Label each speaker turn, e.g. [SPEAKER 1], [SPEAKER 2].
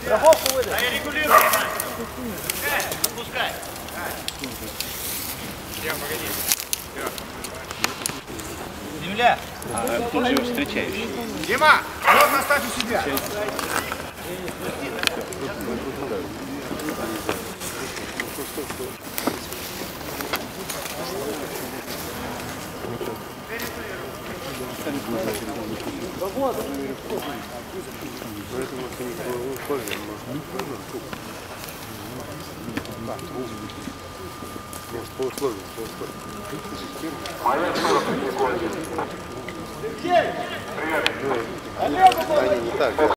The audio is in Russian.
[SPEAKER 1] Страховку выдай.
[SPEAKER 2] Да, я регулирую. Отпускай. Погоди.
[SPEAKER 1] Земля.
[SPEAKER 3] Тут же встречающий.
[SPEAKER 2] Дима, вот оставь у себя.
[SPEAKER 4] Может, по условиям.
[SPEAKER 5] Моя 40 секунд.
[SPEAKER 4] Они не так.